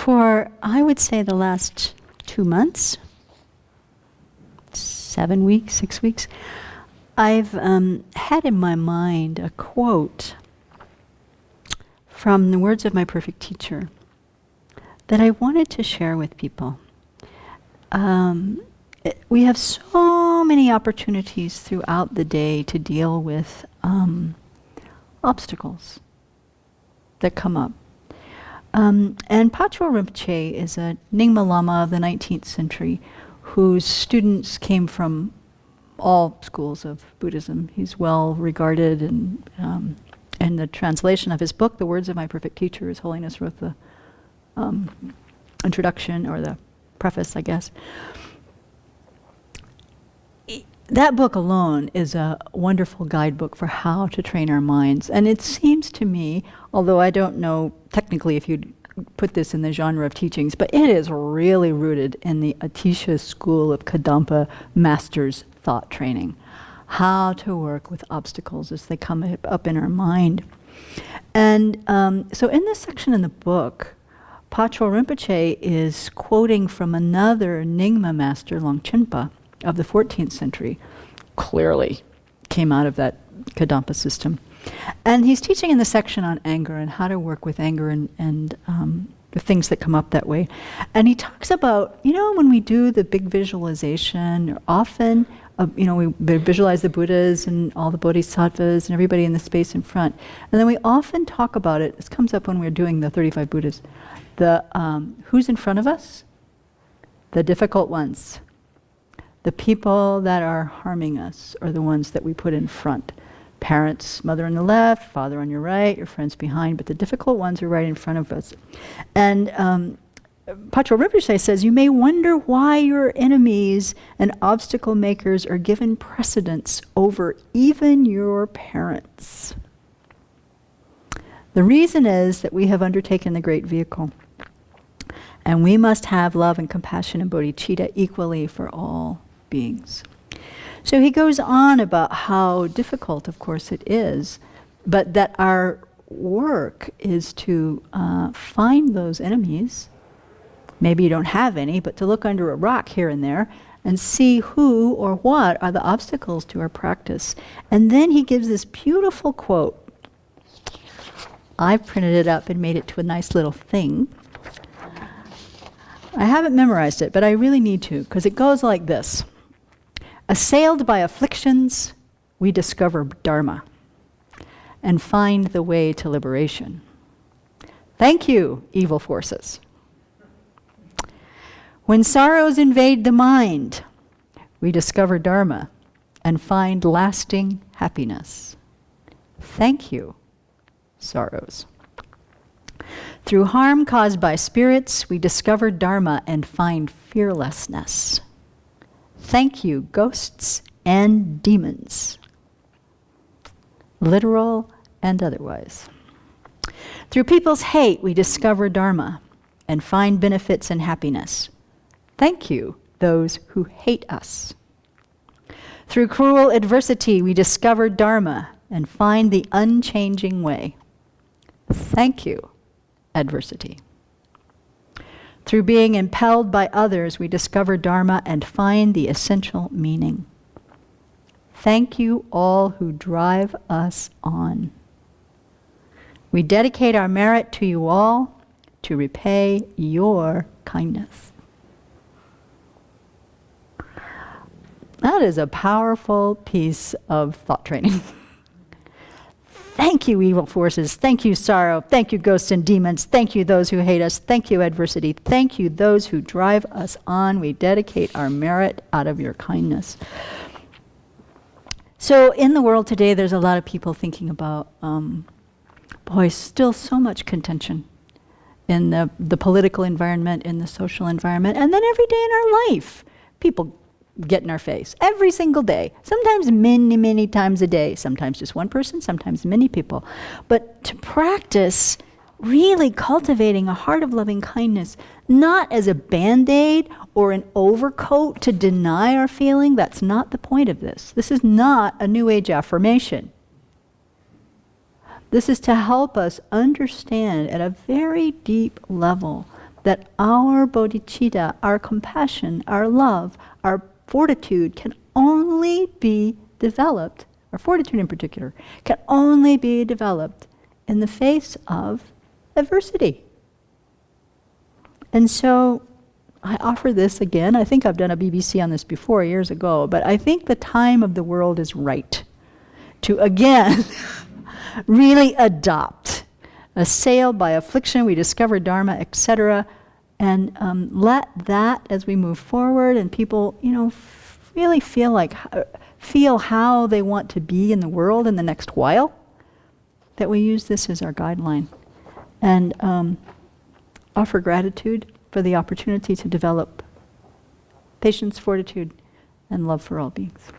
For, I would say, the last 2 months, 7 weeks, 6 weeks, I've had in my mind a quote from the words of my perfect teacher that I wanted to share with people. We have so many opportunities throughout the day to deal with obstacles that come up. And Patrul Rinpoche is a Nyingma Lama of the 19th century whose students came from all schools of Buddhism. He's well regarded, and the translation of his book, The Words of My Perfect Teacher, His Holiness wrote the introduction, or the preface, I guess. That book alone is a wonderful guidebook for how to train our minds. And it seems to me, although I don't know technically if you'd put this in the genre of teachings, but it is really rooted in the Atisha school of Kadampa masters' thought training. How to work with obstacles as they come up in our mind. And so in this section in the book, Patrul Rinpoche is quoting from another Nyingma master, Longchenpa, of the 14th century, clearly came out of that Kadampa system. And he's teaching in the section on anger and how to work with anger and the things that come up that way. And he talks about, when we do the big visualization, often, we visualize the Buddhas and all the Bodhisattvas and everybody in the space in front. And then we often talk about it, this comes up when we're doing the 35 Buddhas, who's in front of us? The difficult ones. The people that are harming us are the ones that we put in front. Parents, mother on the left, father on your right, your friends behind, but the difficult ones are right in front of us. And Patrul Rinpoche says, you may wonder why your enemies and obstacle makers are given precedence over even your parents. The reason is that we have undertaken the great vehicle. And we must have love and compassion and bodhicitta equally for all beings. So he goes on about how difficult, of course, it is, but that our work is to find those enemies. Maybe you don't have any, but to look under a rock here and there and see who or what are the obstacles to our practice. And then he gives this beautiful quote. I've printed it up and made it to a nice little thing. I haven't memorized it, but I really need to, because it goes like this. Assailed by afflictions, we discover Dharma and find the way to liberation. Thank you, evil forces. When sorrows invade the mind, we discover Dharma and find lasting happiness. Thank you, sorrows. Through harm caused by spirits, we discover Dharma and find fearlessness. Thank you, ghosts and demons, literal and otherwise. Through people's hate, we discover Dharma and find benefits and happiness. Thank you, those who hate us. Through cruel adversity, we discover Dharma and find the unchanging way. Thank you, adversity. Through being impelled by others, we discover Dharma and find the essential meaning. Thank you, all who drive us on. We dedicate our merit to you all to repay your kindness. That is a powerful piece of thought training. Thank you, evil forces. Thank you, sorrow. Thank you, ghosts and demons. Thank you, those who hate us. Thank you, adversity. Thank you, those who drive us on. We dedicate our merit out of your kindness. So in the world today, there's a lot of people thinking about, still so much contention in the political environment, in the social environment, and then every day in our life, people get in our face every single day, sometimes many, many times a day, sometimes just one person, sometimes many people. But to practice really cultivating a heart of loving kindness, not as a band-aid or an overcoat to deny our feeling, that's not the point of this. This is not a New Age affirmation. This is to help us understand at a very deep level that our bodhicitta, our compassion, our love, our fortitude can only be developed, our fortitude in particular, can only be developed in the face of adversity. And so I offer this again. I think I've done a BBC on this before, years ago, but I think the time of the world is right to again really adopt. Assailed by affliction, we discover Dharma, etc. And let that, as we move forward, and people, really feel how they want to be in the world in the next while, that we use this as our guideline. And offer gratitude for the opportunity to develop patience, fortitude, and love for all beings.